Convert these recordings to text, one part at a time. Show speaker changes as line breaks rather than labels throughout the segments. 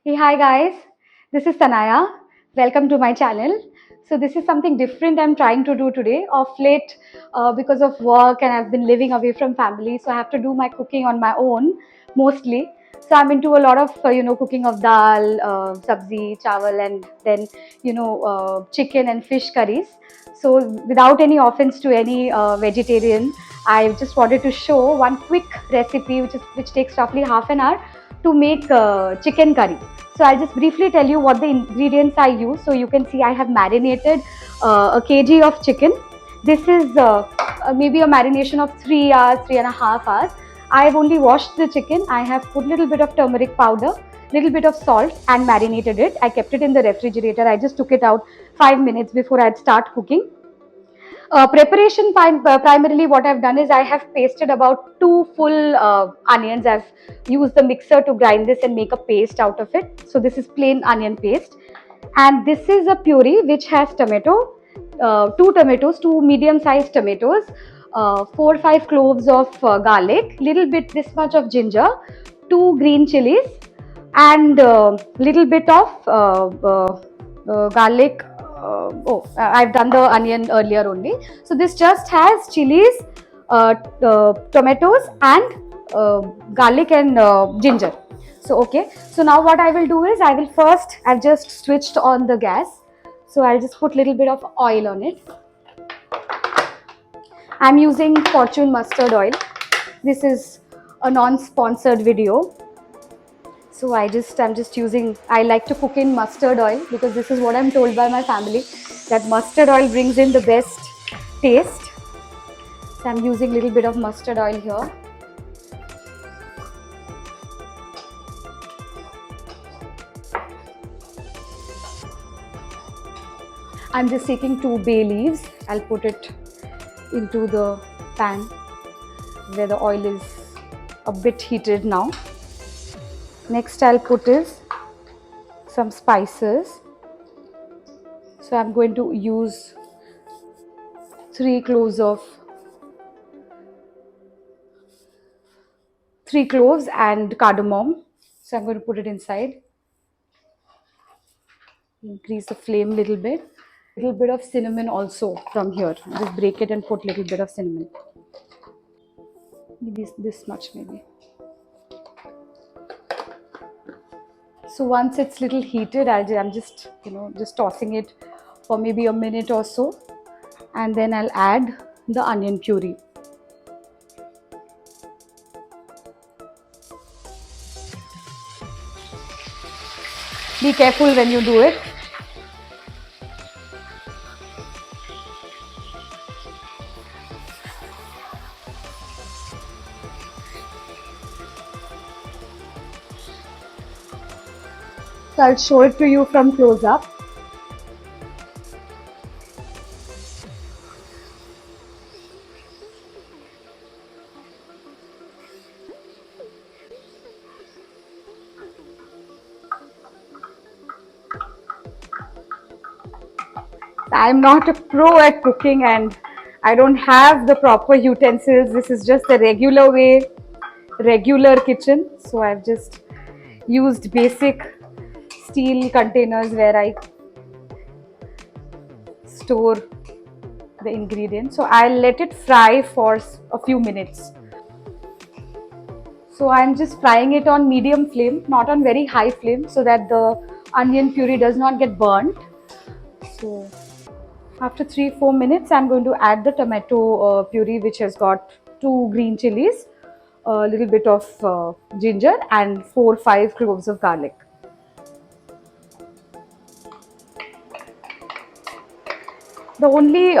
Hey, hi guys, this is Tanaya. Welcome to my channel. So, this is something different I'm trying to do today. Of late, because of work and I've been living away from family, so I have to do my cooking on my own mostly. So, I'm into a lot of cooking of dal, sabzi, chawal, and then chicken and fish curries. So, without any offense to any vegetarian, I just wanted to show one quick recipe which takes roughly half an hour to make chicken curry. So I'll just briefly tell you what the ingredients I use. So you can see I have marinated a kg of chicken. This is maybe a marination of 3 hours, 3.5 hours. I have only washed the chicken. I have put little bit of turmeric powder, little bit of salt and marinated it. I kept it in the refrigerator. I just took it out 5 minutes before I'd start cooking. Preparation primarily what I've done is I have pasted about two full onions. I've used the mixer to grind this and make a paste out of it. So this is plain onion paste, and this is a puree which has tomato, two tomatoes, two medium-sized tomatoes, 4 or 5 cloves of garlic, little bit this much of ginger, two green chilies, and little bit of garlic. I've done the onion earlier only. So this just has chilies, tomatoes, and garlic and ginger. So okay. So now what I will do is I've just switched on the gas. So I'll just put little bit of oil on it. I'm using Fortune mustard oil. This is a non-sponsored video. So I'm just using, I like to cook in mustard oil because this is what I'm told by my family, that mustard oil brings in the best taste. So I'm using a little bit of mustard oil here. I'm just taking 2 bay leaves. I'll put it into the pan where the oil is a bit heated now. Next I'll put is some spices. So I'm going to use 3 cloves of 3 cloves and cardamom. So I'm going to put it inside. Increase the flame a little bit. Little bit of cinnamon also from here. Just break it and put little bit of cinnamon. Maybe this much maybe. So once it's little heated, I'm just just tossing it for maybe a minute or so, and then I'll add the onion puree. Be careful when you do it. So I'll show it to you from close up. I'm not a pro at cooking and I don't have the proper utensils. This is just the regular way, regular kitchen. So I've just used basic steel containers where I store the ingredients. So I'll let it fry for a few minutes. So I'm just frying it on medium flame, not on very high flame, so that the onion puree does not get burnt. So after 3-4 minutes, I'm going to add the tomato puree, which has got 2 green chilies, a little bit of ginger, and 4-5 cloves of garlic. The only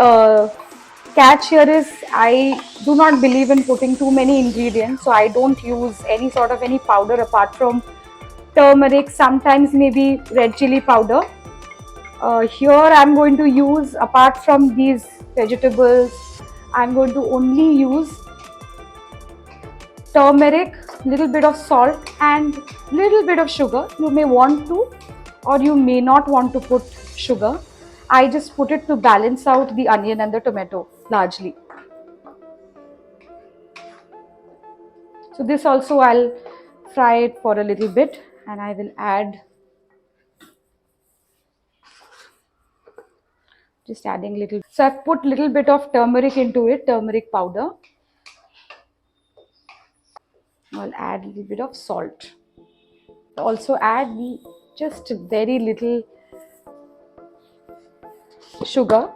catch here is I do not believe in putting too many ingredients, so I don't use any sort of any powder apart from turmeric, sometimes maybe red chili powder. Here I'm going to use, apart from these vegetables, I'm going to only use turmeric, little bit of salt and little bit of sugar. You may want to or you may not want to put sugar. I just put it to balance out the onion and the tomato largely. So this also I'll fry it for a little bit, and I will add Just adding little. So I've put little bit of turmeric into it, turmeric powder. I'll add a little bit of salt. Also add just very little sugar.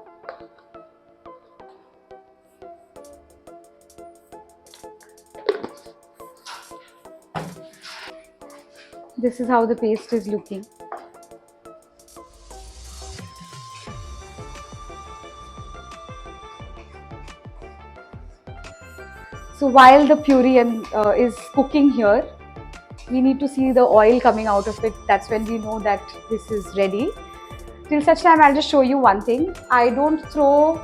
This is how the paste is looking. So while the puree is cooking here, we need to see the oil coming out of it. That's when we know that this is ready. Till such time, I'll just show you one thing. I don't throw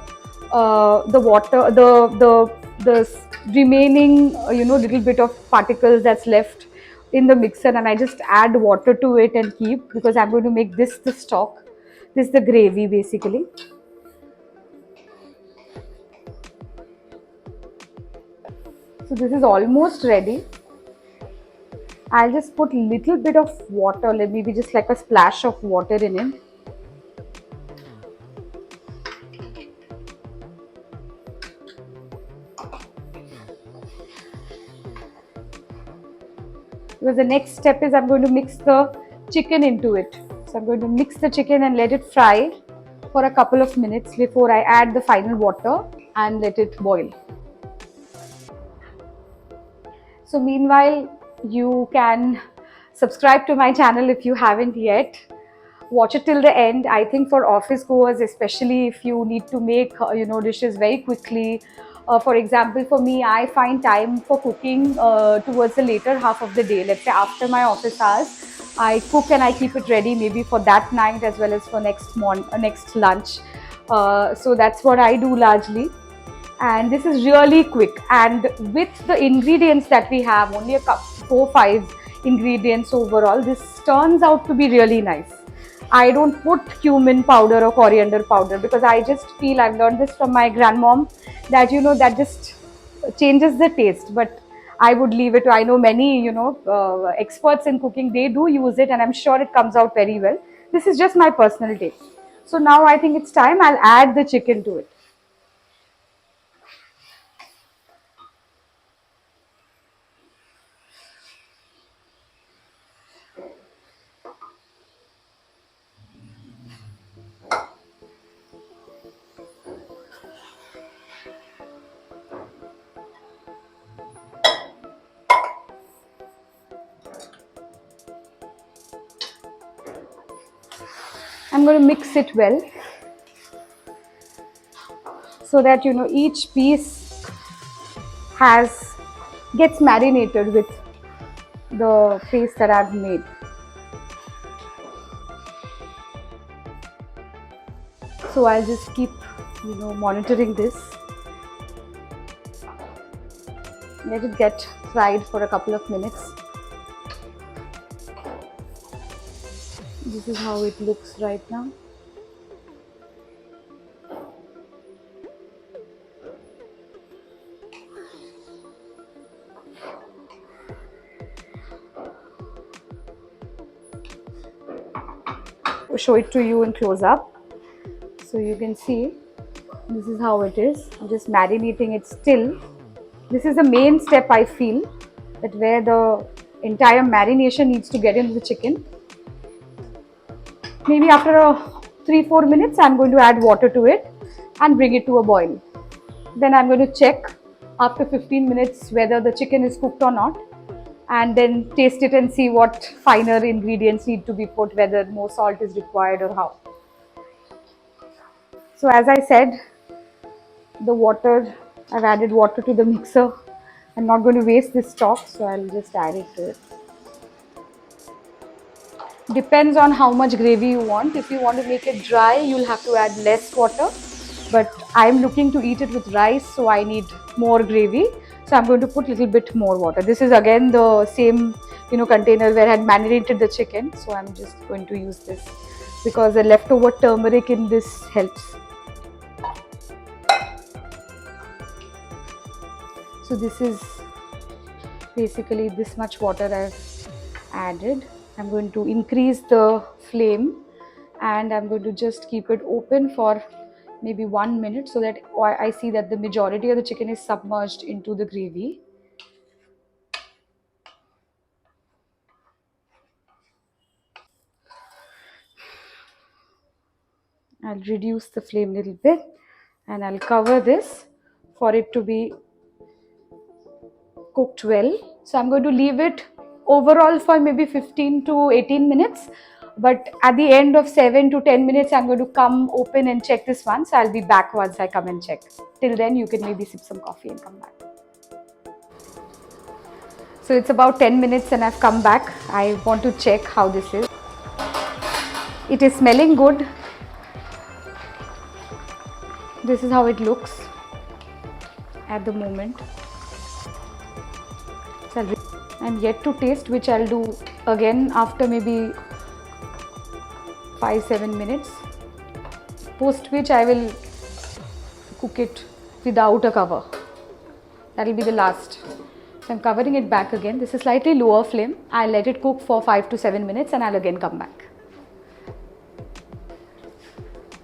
the water, the remaining little bit of particles that's left in the mixer, and I just add water to it and keep, because I'm going to make this the stock. This is the gravy basically. So this is almost ready. I'll just put little bit of water, maybe just like a splash of water in it. Because the next step is I'm going to mix the chicken into it. So I'm going to mix the chicken and let it fry for a couple of minutes before I add the final water and let it boil. So meanwhile, you can subscribe to my channel if you haven't yet. Watch it till the end. I think for office goers, especially if you need to make dishes very quickly. For example, for me, I find time for cooking towards the later half of the day. Let's say after my office hours, I cook and I keep it ready maybe for that night as well as for next lunch. So that's what I do largely. And this is really quick, and with the ingredients that we have, only a cup 4-5 ingredients overall, this turns out to be really nice. I don't put cumin powder or coriander powder because I just feel, I've learned this from my grandmom, that that just changes the taste. But I would leave it to, I know many experts in cooking, they do use it, and I'm sure it comes out very well. This is just my personal taste. So now I think it's time I'll add the chicken to it. I'm going to mix it well so that each piece gets marinated with the paste that I've made. So I'll just keep monitoring this. Let it get fried for a couple of minutes. This is how it looks right now. Show it to you in close up, so you can see this is how it is. I'm just marinating it still. This is the main step, I feel, that where the entire marination needs to get into the chicken. Maybe after 3-4 minutes, I'm going to add water to it and bring it to a boil. Then I'm going to check after 15 minutes whether the chicken is cooked or not, and then taste it and see what finer ingredients need to be put, whether more salt is required or how. So as I said, I've added water to the mixer. I'm not going to waste this stock, so I'll just add it to it. Depends on how much gravy you want. If you want to make it dry, you'll have to add less water. But I'm looking to eat it with rice, so I need more gravy. So I'm going to put a little bit more water. This is again the same container where I had marinated the chicken. So I'm just going to use this because the leftover turmeric in this helps. So this is basically this much water I've added. I'm going to increase the flame and I'm going to just keep it open for maybe 1 minute, so that I see that the majority of the chicken is submerged into the gravy. I'll reduce the flame a little bit and I'll cover this for it to be cooked well. So I'm going to leave it overall for maybe 15 to 18 minutes. But at the end of 7 to 10 minutes, I'm going to come open and check this one. So I'll be back once I come and check. Till then, you can maybe sip some coffee and come back. So it's about 10 minutes and I've come back. I want to check how this is. It is smelling good. This is how it looks at the moment. So I'm yet to taste, which I'll do again after maybe 5-7 minutes, post which I will cook it without a cover. That will be the last. So I'm covering it back again. This is slightly lower flame. I'll let it cook for 5 to 7 minutes and I'll again come back.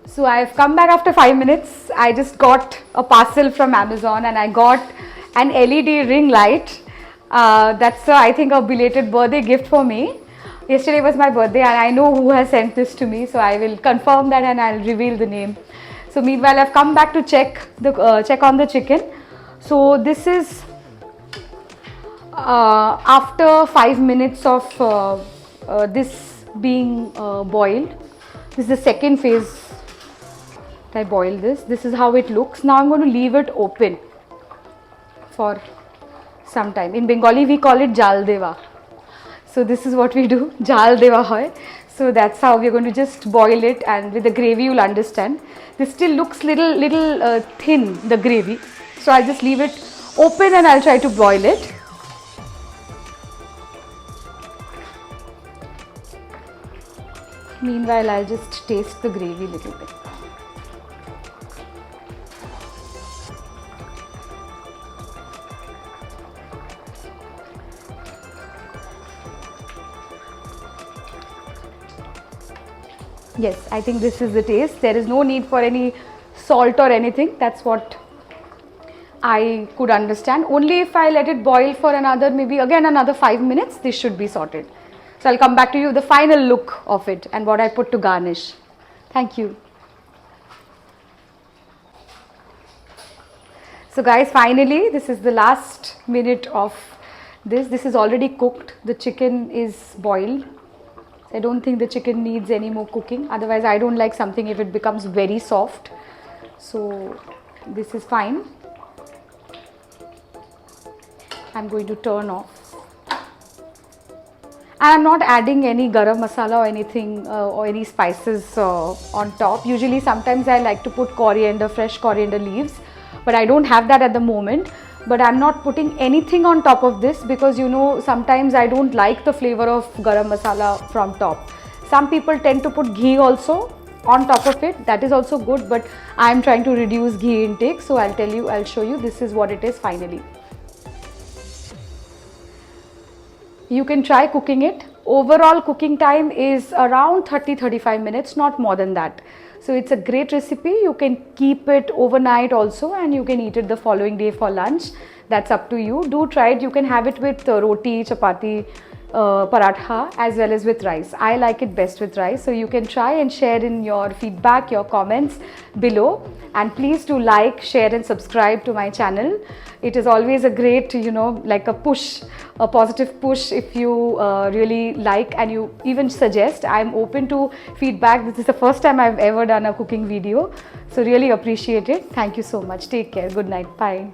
So I've come back after 5 minutes. I just got a parcel from Amazon and I got an LED ring light. That's I think a belated birthday gift for me. Yesterday was my birthday and I know who has sent this to me, so I will confirm that and I'll reveal the name. So meanwhile, I've come back to check on the chicken. So this is after 5 minutes of this being boiled. This is the second phase. I boiled this. This is how it looks. Now I'm going to leave it open for some time. In Bengali we call it jal deva. So this is what we do, jal deva hoy. So that's how we're going to just boil it, and with the gravy you'll understand. This still looks little thin, the gravy. So I'll just leave it open and I'll try to boil it. Meanwhile, I'll just taste the gravy a little bit. Yes, I think this is the taste. There is no need for any salt or anything. That's what I could understand. Only if I let it boil for another, maybe again another 5 minutes, this should be sorted. So I'll come back to you with the final look of it and what I put to garnish. Thank you. So guys, finally, this is the last minute of this. This is already cooked. The chicken is boiled. I don't think the chicken needs any more cooking. Otherwise, I don't like something if it becomes very soft. So this is fine. I'm going to turn off. And I'm not adding any garam masala or anything or any spices on top. Usually, sometimes I like to put coriander, fresh coriander leaves, but I don't have that at the moment. But I'm not putting anything on top of this because, you know, sometimes I don't like the flavor of garam masala from top. Some people tend to put ghee also on top of it. That is also good, but I'm trying to reduce ghee intake. So I'll show you, this is what it is finally. You can try cooking it. Overall cooking time is around 30-35 minutes, not more than that. So it's a great recipe. You can keep it overnight also and you can eat it the following day for lunch. That's up to you. Do try it. You can have it with roti, chapati, paratha as well as with rice. I like it best with rice. So you can try and share in your feedback, your comments below. And please do like, share and subscribe to my channel. It is always a great, you know, like a push, a positive push if you really like and you even suggest. I'm open to feedback. This is the first time I've ever done a cooking video. So really appreciate it. Thank you so much. Take care. Good night. Bye.